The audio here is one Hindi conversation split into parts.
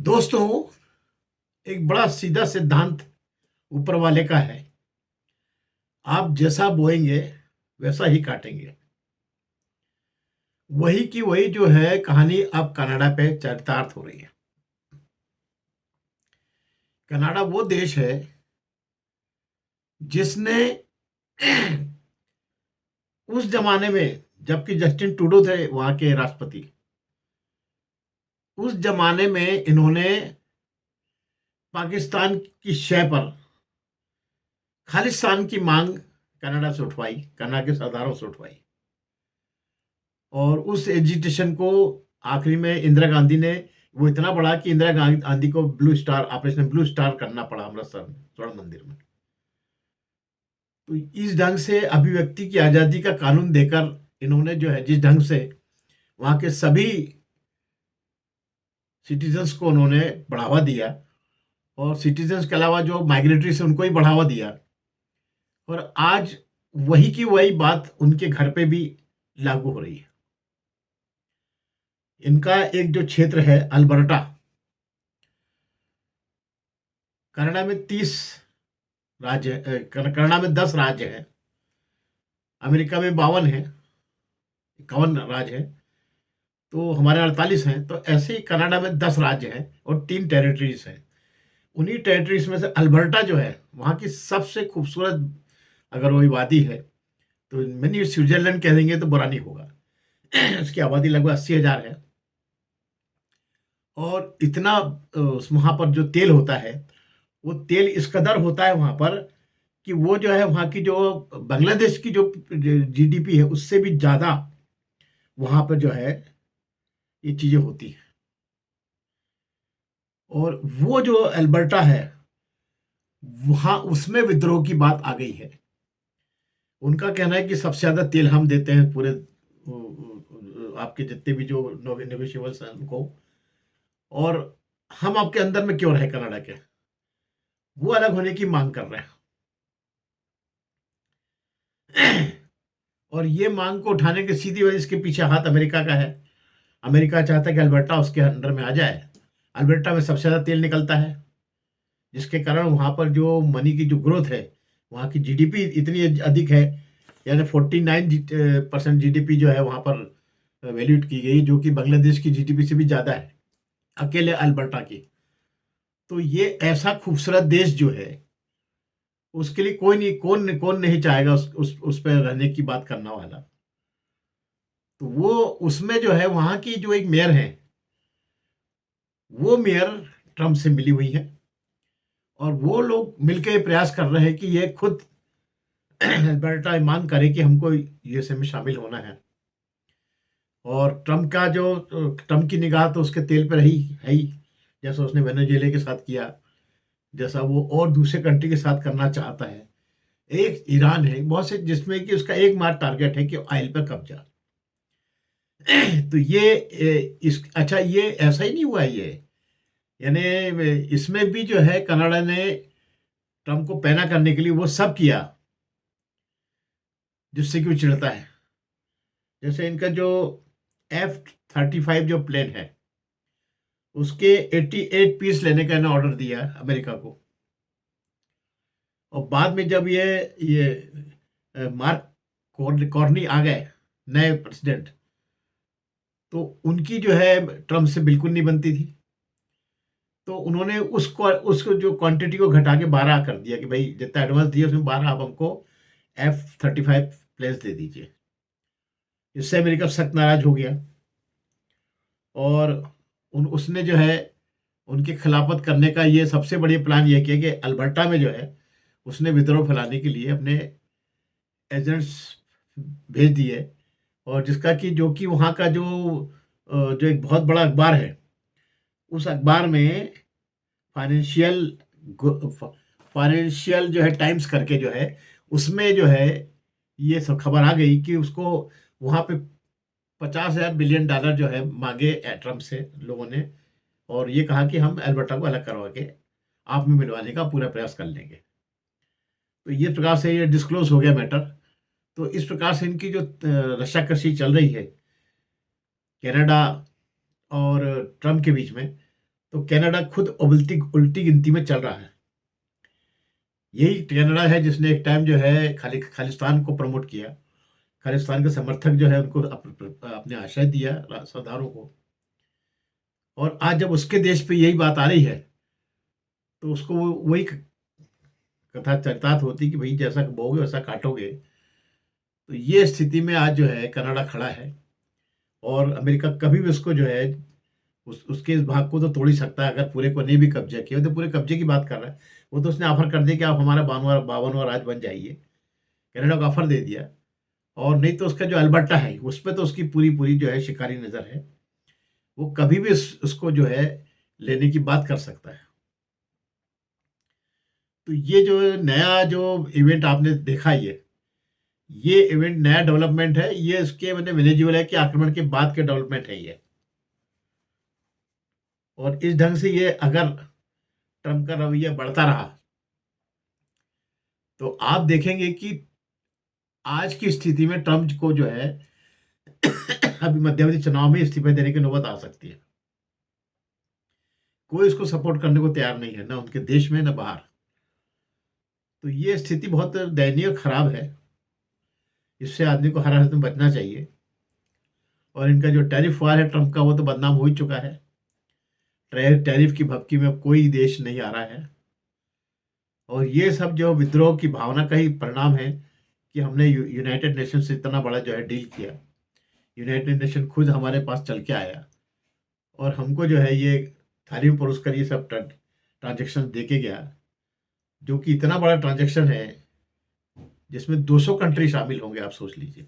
दोस्तों, एक बड़ा सीधा सिद्धांत ऊपर वाले का है। आप जैसा बोएंगे वैसा ही काटेंगे। वही की वही जो है कहानी अब कनाडा पे चरितार्थ हो रही है। कनाडा वो देश है जिसने उस जमाने में, जबकि जस्टिन ट्रूडो थे वहां के राष्ट्रपति, उस जमाने में इन्होंने पाकिस्तान की शय पर खालिस्तान की मांग कनाडा से उठवाई, कनाडा के सरदारों से उठवाई। और उस एजिटेशन को आखिरी में इंदिरा गांधी ने, वो इतना बड़ा कि इंदिरा गांधी को blue star, operation blue star करना पड़ा अमृतसर में स्वर्ण मंदिर में। तो इस ढंग से अभिव्यक्ति की आजादी का कानून देकर इन्होंने जो है, जिस ढंग से वहां के सभी सिटीजन्स को उन्होंने बढ़ावा दिया, और सिटीजन्स के अलावा जो माइग्रेटरी से उनको ही बढ़ावा दिया, और आज वही की वही बात उनके घर पे भी लागू हो रही है। इनका एक जो क्षेत्र है अल्बर्टा, कनाडा में 30 राज्य, कनाडा में 10 राज्य हैं, अमेरिका में 52 है, 51 राज्य है, तो हमारे 48 हैं। तो ऐसे ही कनाडा में 10 राज्य हैं और 3 टेरिटरीज हैं। उन्हीं टेरिटरीज में से अल्बर्टा जो है, वहाँ की सबसे खूबसूरत अगर वही वादी है, तो मिनी स्विट्जरलैंड कह देंगे तो बुरा नहीं होगा। उसकी आबादी लगभग 80,000 है। और इतना वहाँ पर जो तेल होता है, वो तेल इस कदर होता है वहाँ पर कि वो जो है, वहाँ की जो बांग्लादेश की जो जीडीपी है, उससे भी ज़्यादा वहाँ पर जो है ये चीज़ें होती हैं। और वो जो अल्बर्टा है, वहाँ उसमें विद्रोह की बात आ गई है। उनका कहना है कि सबसे ज़्यादा तेल हम देते हैं पूरे आपके जितने भी जो नेगोशिएबल्स हैं उनको, और हम आपके अंदर में क्यों रहे कनाडा के। वो अलग होने की मांग कर रहे हैं। और ये मांग को उठाने की सीधी वजह, इसके पीछे हाथ अमेरिका का है। अमेरिका चाहता है कि अल्बर्टा उसके अंडर में आ जाए। अल्बर्टा में सबसे ज़्यादा तेल निकलता है, जिसके कारण वहाँ पर जो मनी की जो ग्रोथ है, वहाँ की जीडीपी इतनी अधिक है, यानी 49% जीडीपी जो है वहाँ पर वैल्यूट की गई, जो कि बांग्लादेश की जीडीपी से भी ज़्यादा है, अकेले अल्बर्टा की। तो ये ऐसा खूबसूरत देश जो है, उसके लिए कोई नहीं, कौन कौन नहीं चाहेगा उस पर रहने की बात करना वाला। तो वो उसमें जो है, वहाँ की जो एक मेयर है, वो मेयर ट्रम्प से मिली हुई है, और वो लोग मिलकर प्रयास कर रहे हैं कि ये खुद अल्बर्टा मांग करे कि हमको यूएसए में शामिल होना है। और ट्रम्प की निगाह तो उसके तेल पर रही है ही, जैसा उसने वेनेजुएला के साथ किया, जैसा वो और दूसरे कंट्री के साथ करना चाहता है। एक ईरान है, बहुत से, जिसमें कि उसका एक मात्र टारगेट है कि ऑयल पर कब्जा। तो ये अच्छा, ये ऐसा ही नहीं हुआ ये, यानी इसमें भी जो है कनाडा ने ट्रम्प को पैना करने के लिए वो सब किया जिससे कि वो चिढ़ता है। जैसे इनका जो F-35 जो प्लेन है, उसके 88 पीस लेने का इन्होंने ऑर्डर दिया अमेरिका को। और बाद में जब ये मार्क कॉर्नी आ गए, नए प्रेसिडेंट, तो उनकी जो है ट्रम्प से बिल्कुल नहीं बनती थी। तो उन्होंने उसको जो क्वांटिटी को घटा के 12 कर दिया कि भाई जितना एडवांस दिया उसमें 12 आप हमको F-35 प्लेन्स दे दीजिए। इससे अमेरिका सख्त नाराज हो गया, और उसने जो है उनके खिलाफत करने का ये सबसे बड़ी प्लान ये किया कि अल्बर्टा में जो है, उसने विद्रोह फैलाने के लिए अपने एजेंट्स भेज दिए। और जिसका कि जो कि वहाँ का जो एक बहुत बड़ा अखबार है, उस अखबार में फाइनेंशियल फाइनेंशियल जो है टाइम्स करके जो है, उसमें जो है ये सब खबर आ गई कि उसको वहाँ पे $50,000 बिलियन जो है मांगे ट्रम्प से लोगों ने, और ये कहा कि हम अल्बर्टा को अलग करवा के आप में मिलवाने का पूरा प्रयास कर लेंगे। तो ये प्रकार से ये डिस्क्लोज हो गया मैटर। तो इस प्रकार से इनकी जो रस्साकसी चल रही है कनाडा और ट्रम्प के बीच में, तो कनाडा खुद उल्टी उल्टी गिनती में चल रहा है। यही कनाडा है जिसने एक टाइम जो है खालिस्तान को प्रमोट किया। खालिस्तान के समर्थक जो है उनको अपने आश्रय दिया सरदारों को। और आज जब उसके देश पे यही बात आ रही है तो उसको वही कथा चरितार्थ होती कि भाई जैसा बोओगे वैसा काटोगे। तो ये स्थिति में आज जो है कनाडा खड़ा है। और अमेरिका कभी भी उसको जो है उसके इस भाग को तो तोड़ ही सकता है। अगर पूरे को नहीं भी कब्जा किया तो पूरे कब्जे की बात कर रहा है। वो तो उसने ऑफर कर दिया कि आप हमारा 52वां राज्य बन जाइए। कनाडा को ऑफर दे दिया। और नहीं तो उसका जो अल्बर्टा है उस पर तो उसकी पूरी पूरी जो है शिकारी नज़र है। वो कभी भी उसको जो है लेने की बात कर सकता है। तो ये जो नया जो इवेंट आपने देखा, ये इवेंट नया डेवलपमेंट है। ये इसके मैंने वेनेजुएला के आक्रमण के बाद के डेवलपमेंट है ये। और इस ढंग से ये अगर ट्रंप का रवैया बढ़ता रहा तो आप देखेंगे कि आज की स्थिति में ट्रंप को जो है अभी मध्यावधि चुनाव में इस्तीफा देने की नौबत आ सकती है। कोई इसको सपोर्ट करने को तैयार नहीं है, ना उनके देश में ना बाहर। तो ये स्थिति बहुत दयनीय और खराब है। इससे आदमी को हर हालत में बचना चाहिए। और इनका जो टैरिफ वार है ट्रंप का, वो तो बदनाम हो ही चुका है। टैरिफ की भपकी में अब कोई देश नहीं आ रहा है। और ये सब जो विद्रोह की भावना का ही परिणाम है कि हमने यूनाइटेड नेशन से इतना बड़ा जो है डील किया। यूनाइटेड नेशन खुद हमारे पास चल के आया और हमको जो है ये थाली में परोस कर ये सब ट्रांजेक्शन दे के गया, जो कि इतना बड़ा ट्रांजेक्शन है जिसमें 200 कंट्री शामिल होंगे। आप सोच लीजिए,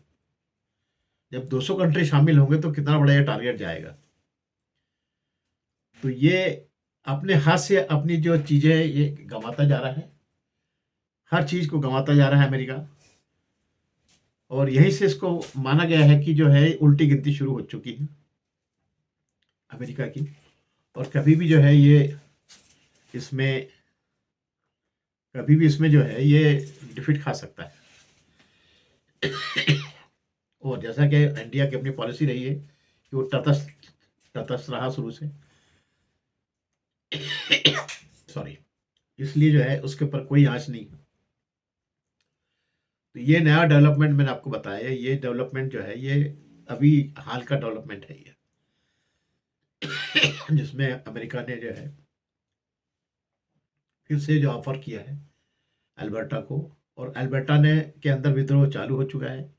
जब 200 कंट्री शामिल होंगे तो कितना बड़ा ये टारगेट जाएगा। तो ये अपने हाथ से अपनी जो चीज़ें ये गंवाता जा रहा है, हर चीज़ को गंवाता जा रहा है अमेरिका। और यहीं से इसको माना गया है कि जो है उल्टी गिनती शुरू हो चुकी है अमेरिका की। और कभी भी जो है इसमें कभी भी इसमें जो है ये डिफीट खा सकता है। और जैसा कि इंडिया की अपनी पॉलिसी रही है कि वो तटस्थ रहा शुरू से, सॉरी, इसलिए जो है उसके ऊपर कोई आंच नहीं। तो ये नया डेवलपमेंट मैंने आपको बताया, ये डेवलपमेंट जो है ये अभी हाल का डेवलपमेंट है ये, जिसमें अमेरिका ने जो है फिर से जो ऑफर किया है अल्बर्टा को। और अल्बर्टा ने के अंदर विद्रोह चालू हो चुका है।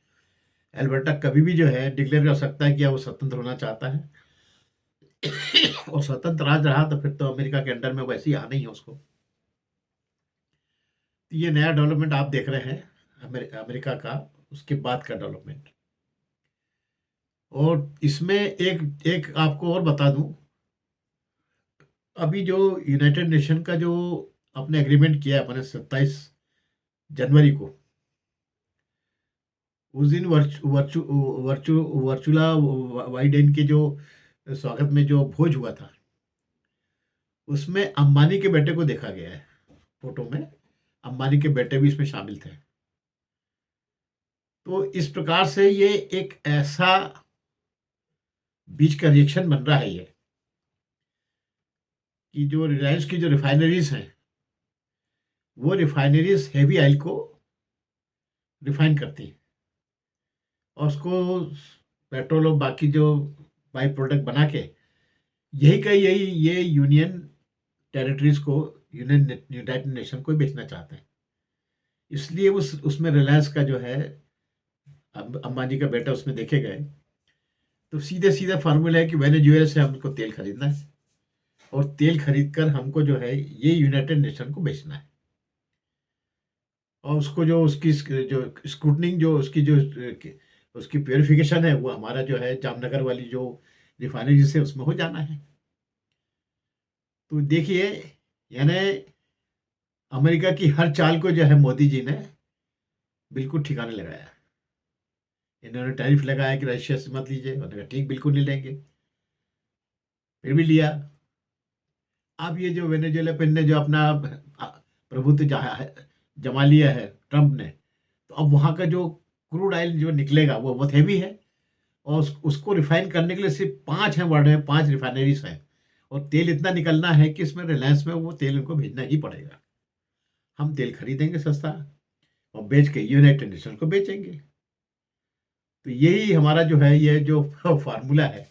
अल्बर्टा कभी भी जो है डिक्लेयर कर सकता है कि वो स्वतंत्र होना चाहता है। और स्वतंत्र राज्य रहा तो फिर तो अमेरिका के अंडर में वैसे ही आना ही है उसको। तो ये नया डेवलपमेंट आप देख रहे हैं अमेरिका का, उसके बाद का डेवलपमेंट। और इसमें एक एक आपको और बता दूं, अभी जो यूनाइटेड नेशन का जो अपने एग्रीमेंट किया है अपने 27 जनवरी को, उस दिन वर्चुला वाइडेन के जो स्वागत में जो भोज हुआ था, उसमें अंबानी के बेटे को देखा गया है फोटो में। अंबानी के बेटे भी इसमें शामिल थे। तो इस प्रकार से ये एक ऐसा बीच का रिएक्शन बन रहा है ये, कि जो रिलायंस की जो रिफाइनरीज हैं, वो रिफाइनरीज हेवी ऑयल को रिफाइन करती हैं और उसको पेट्रोल और बाकी जो बाई प्रोडक्ट बना के यही ये यूनियन टेरिटरीज को यूनाइटेड नेशन को बेचना चाहते हैं। इसलिए उसमें रिलायंस का जो है अंबानी का बेटा उसमें देखे गए। तो सीधे सीधा फार्मूला है कि वेनेजुएला से हमको तेल खरीदना है और तेल खरीद कर हमको जो है ये यूनाइटेड नेशन को बेचना है। और उसको जो उसकी जो स्क्रूटनिंग जो उसकी प्योरिफिकेशन है, वो हमारा जो है जामनगर वाली जो रिफाइनरी से उसमें हो जाना है। तो देखिए, यानी अमेरिका की हर चाल को जो है मोदी जी ने बिल्कुल ठिकाने लगाया। इन्होंने टैरिफ लगाया कि रशिया से मत लीजिए, उन्होंने कहा ठीक बिल्कुल नहीं लेंगे, फिर भी लिया। अब ये जो वेनेजुएला पे ने जो अपना प्रभुत्व जमा लिया है ट्रंप ने, तो अब वहाँ का जो क्रूड ऑयल जो निकलेगा वो बहुत हैवी है। और उसको रिफाइन करने के लिए सिर्फ 5 हैं वर्ल्ड में, 5 रिफाइनरीज हैं। और तेल इतना निकलना है कि इसमें रिलायंस में वो तेल उनको भेजना ही पड़ेगा। हम तेल खरीदेंगे सस्ता और बेच के यूनाइटेड नेशन को बेचेंगे। तो यही हमारा जो है, ये जो फार्मूला है,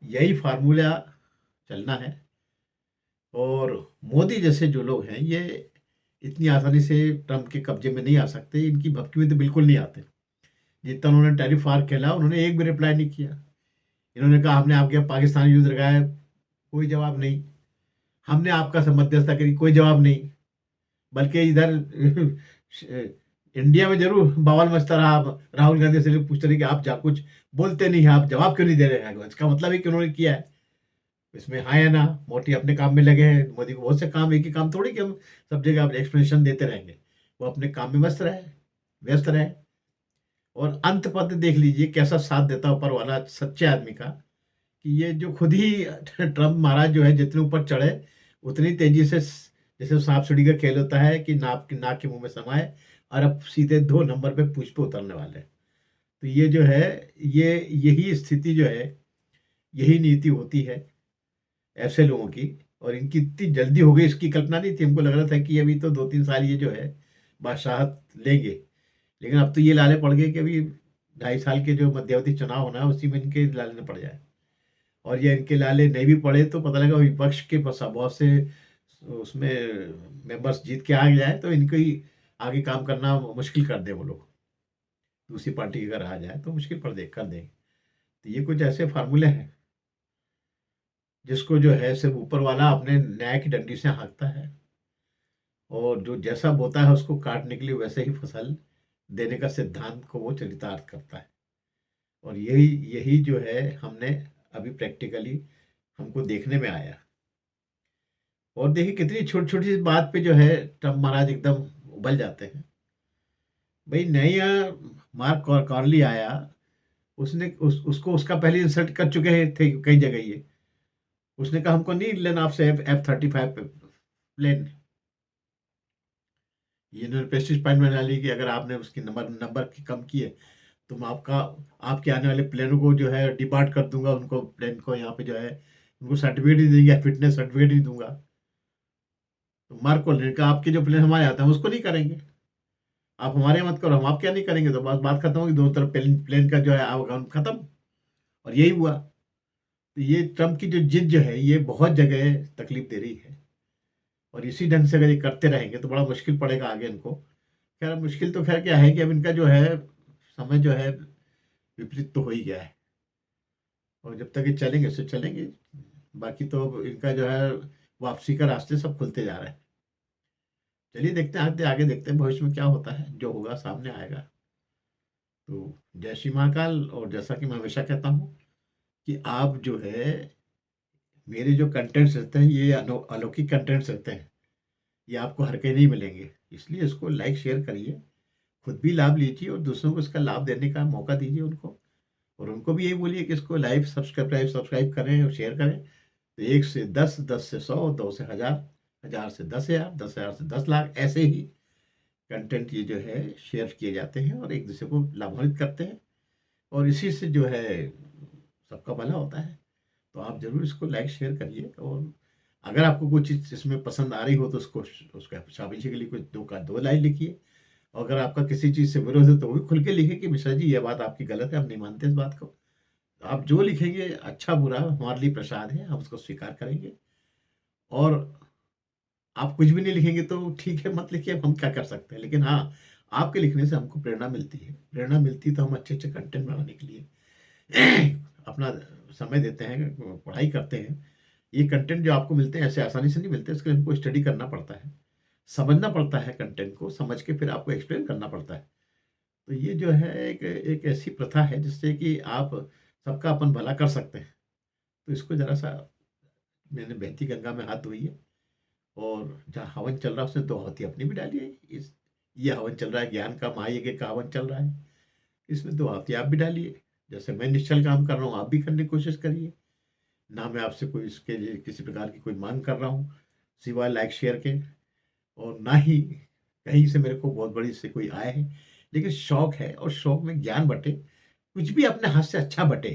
यही फार्मूला चलना है। और मोदी जैसे जो लोग हैं, ये इतनी आसानी से ट्रंप के कब्जे में नहीं आ सकते। इनकी भपकी में तो बिल्कुल नहीं आते। जितना उन्होंने टैरिफ वार खेला, उन्होंने एक भी रिप्लाई नहीं किया। इन्होंने कहा हमने आपके पाकिस्तान युद्ध लगाया, कोई जवाब नहीं। हमने आपका मध्यस्थता करी, कोई जवाब नहीं। बल्कि इधर इंडिया में जरूर बवाल मचता रहा। राहुल गांधी से लोग पूछते रहे कि आप जा कुछ बोलते नहीं हैं, आप जवाब क्यों नहीं दे रहे हैं। इसका मतलब है कि उन्होंने किया है। इसमें हाँ या ना, मोदी अपने काम में लगे हैं। मोदी को बहुत से काम, एक ही काम थोड़ी कि हम सब जगह आप एक्सप्लेनेशन देते रहेंगे। वो अपने काम में व्यस्त रहे। और अंत पद देख लीजिए कैसा साथ देता ऊपर वाला सच्चे आदमी का, कि ये जो खुद ही ट्रम्प महाराज जो है, जितने ऊपर चढ़े उतनी तेजी से, जैसे सांप सीढ़ी का खेल होता है कि नाक के मुंह में समाए, और अब सीधे 2 नंबर पे पूंछ पे उतरने वाले हैं। तो ये जो है, यही स्थिति जो है, यही नीति होती है ऐसे लोगों की। और इनकी इतनी जल्दी हो गई, इसकी कल्पना नहीं थी। हमको लग रहा था कि अभी तो 2-3 साल ये जो है बादशाहत लेंगे, लेकिन अब तो ये लाले पड़ गए कि अभी 2.5 साल के जो मध्यावधि चुनाव होना है, उसी में इनके लाले न पड़ जाए। और ये इनके लाले नहीं भी पड़े तो पता लगा विपक्ष के बहुत से उसमें मेंबर्स जीत के आ जाए, तो इनको ही आगे काम करना मुश्किल कर दे वो लोग। दूसरी पार्टी अगर आ जाए तो मुश्किल कर देंगे। तो ये कुछ ऐसे फार्मूले हैं जिसको जो है सिर्फ ऊपर वाला अपने न्याय की डंडी से हाँकता है, और जो जैसा बोता है उसको काटने के लिए वैसे ही फसल देने का सिद्धांत को वो चरितार्थ करता है। और यही यही जो है हमने अभी प्रैक्टिकली हमको देखने में आया। और देखिए कितनी छोटी छोटी बात पे जो है ट्रम्प महाराज एकदम उबल जाते हैं। भाई नया मार्क कॉर्ली आया, उसने उसको उसका पहले इंसल्ट कर चुके हैं थे कई जगह। ये उसने कहा हमको नहीं लेना आपसे F-35 प्लेन। ये इन्होंने प्रेस्टीज पॉइंट बना ली कि अगर आपने उसकी नंबर की कम की है तो मैं आपके आने वाले प्लेनों को जो है डिपार्ट कर दूंगा। उनको प्लेन को यहाँ पे जो है उनको सर्टिफिकेट ही देंगे, फिटनेस सर्टिफिकेट ही दूंगा। तो मार्क को कहा आपके जो प्लेन हमारे आते हैं उसको नहीं करेंगे, आप हमारे मत करो, हम आप क्या नहीं करेंगे। तो बात खत्म होगी, दोनों तरफ प्लेन का जो है आवागमन खत्म। और यही हुआ। तो ये ट्रम्प की जो जिद जो है, ये बहुत जगह तकलीफ दे रही है। और इसी ढंग से अगर ये करते रहेंगे तो बड़ा मुश्किल पड़ेगा आगे इनको। खैर मुश्किल तो खैर क्या है कि अब इनका जो है समय जो है विपरीत तो हो ही गया है। और जब तक ये चलेंगे तो चलेंगे, बाकी तो अब इनका जो है वापसी का रास्ते सब खुलते जा रहे हैं। चलिए देखते हैं, आगे आगे देखते हैं भविष्य में क्या होता है, जो होगा सामने आएगा। तो जय श्री महाकाल। और जैसा कि मैं हमेशा कहता हूँ कि आप जो है मेरे जो कंटेंट्स रहते हैं, ये अलौकिक कंटेंट्स रहते हैं, ये आपको हर कहीं नहीं मिलेंगे। इसलिए इसको लाइक शेयर करिए, खुद भी लाभ लीजिए और दूसरों को इसका लाभ देने का मौका दीजिए उनको। और उनको भी यही बोलिए कि इसको लाइव सब्सक्राइब करें और शेयर करें। तो 1 से 10, 10 से 100, 2 से 1000, 1000 से 10,000, 10,000 से 10 लाख, ऐसे ही कंटेंट ये जो है शेयर किए जाते हैं और एक दूसरे को लाभान्वित करते हैं। और इसी से जो है सबका भला होता है। तो आप ज़रूर इसको लाइक शेयर करिए। और अगर आपको कोई चीज़ इसमें पसंद आ रही हो तो उसका शाबाशी के लिए कुछ 2 लाइन लिखिए। और अगर आपका किसी चीज़ से विरोध है तो वो भी खुल के लिखिए कि मिश्रा जी ये बात आपकी गलत है, हम नहीं मानते इस बात को। तो आप जो लिखेंगे अच्छा बुरा हमारे लिए प्रसाद है, हम उसको स्वीकार करेंगे। और आप कुछ भी नहीं लिखेंगे तो ठीक है, मत लिखिए, हम क्या कर सकते हैं। लेकिन हाँ, आपके लिखने से हमको प्रेरणा मिलती है। प्रेरणा मिलती है तो हम अच्छे कंटेंट बनाने के लिए अपना समय देते हैं, पढ़ाई करते हैं। ये कंटेंट जो आपको मिलते हैं ऐसे आसानी से नहीं मिलते, इसके लिए हमको स्टडी करना पड़ता है, समझना पड़ता है, कंटेंट को समझ के फिर आपको एक्सप्लेन करना पड़ता है। तो ये जो है एक ऐसी प्रथा है जिससे कि आप सबका अपन भला कर सकते हैं। तो इसको ज़रा सा, मैंने बहती गंगा में हाथ धोइए। और जहाँ हवन चल रहा है उसमें 2 आहुति अपनी भी डालिए। ये हवन चल रहा है ज्ञान का, महायज्ञ का हवन चल रहा है, इसमें 2 आहुति आप भी डालिए। जैसे मैं निश्चल काम कर रहा हूँ, आप भी करने की कोशिश करिए। ना मैं आपसे कोई इसके लिए किसी प्रकार की कोई मांग कर रहा हूँ सिवाय लाइक शेयर के, और ना ही कहीं से मेरे को बहुत बड़ी से कोई आय है। लेकिन शौक है, और शौक में ज्ञान बटे, कुछ भी अपने हाथ से अच्छा बटे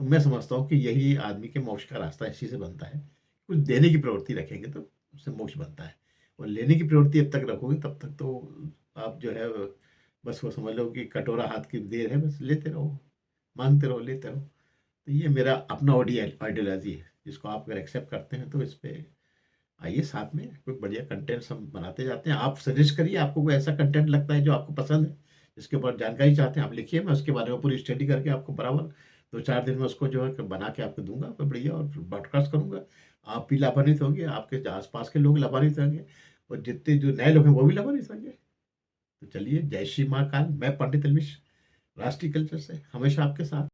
तो मैं समझता हूँ कि यही आदमी के मोक्ष का रास्ता इसी से बनता है। कुछ देने की प्रवृत्ति रखेंगे तो उससे मोक्ष बनता है, और लेने की प्रवृत्ति जब तक रखोगे तब तक तो आप जो है बस वो समझ लो कि कटोरा हाथ की देर है, बस लेते रहो, माँगते रहो, लेते रहो। तो ये मेरा अपना आइडियोलॉजी है, जिसको आप अगर एक्सेप्ट करते हैं तो इस पे आइए, साथ में कोई बढ़िया कंटेंट्स हम बनाते जाते हैं। आप सजेस्ट करिए, आपको कोई ऐसा कंटेंट लगता है जो आपको पसंद है, जिसके ऊपर जानकारी चाहते हैं, आप लिखिए, मैं उसके बारे में पूरी स्टडी करके आपको बराबर 2-4 दिन में उसको जो है बना के आपको दूँगा, कोई बढ़िया, और ब्रॉडकास्ट करूँगा। आप भी लाभान्वित होंगे, आपके आस-पास के लोग लाभान्वित होंगे, और जितने जो नए लोग हैं वो भी लाभान्वित होंगे। तो चलिए, जय श्री महाकाल। मैं पंडित अल्विश, राष्ट्रीय कल्चर से हमेशा आपके साथ।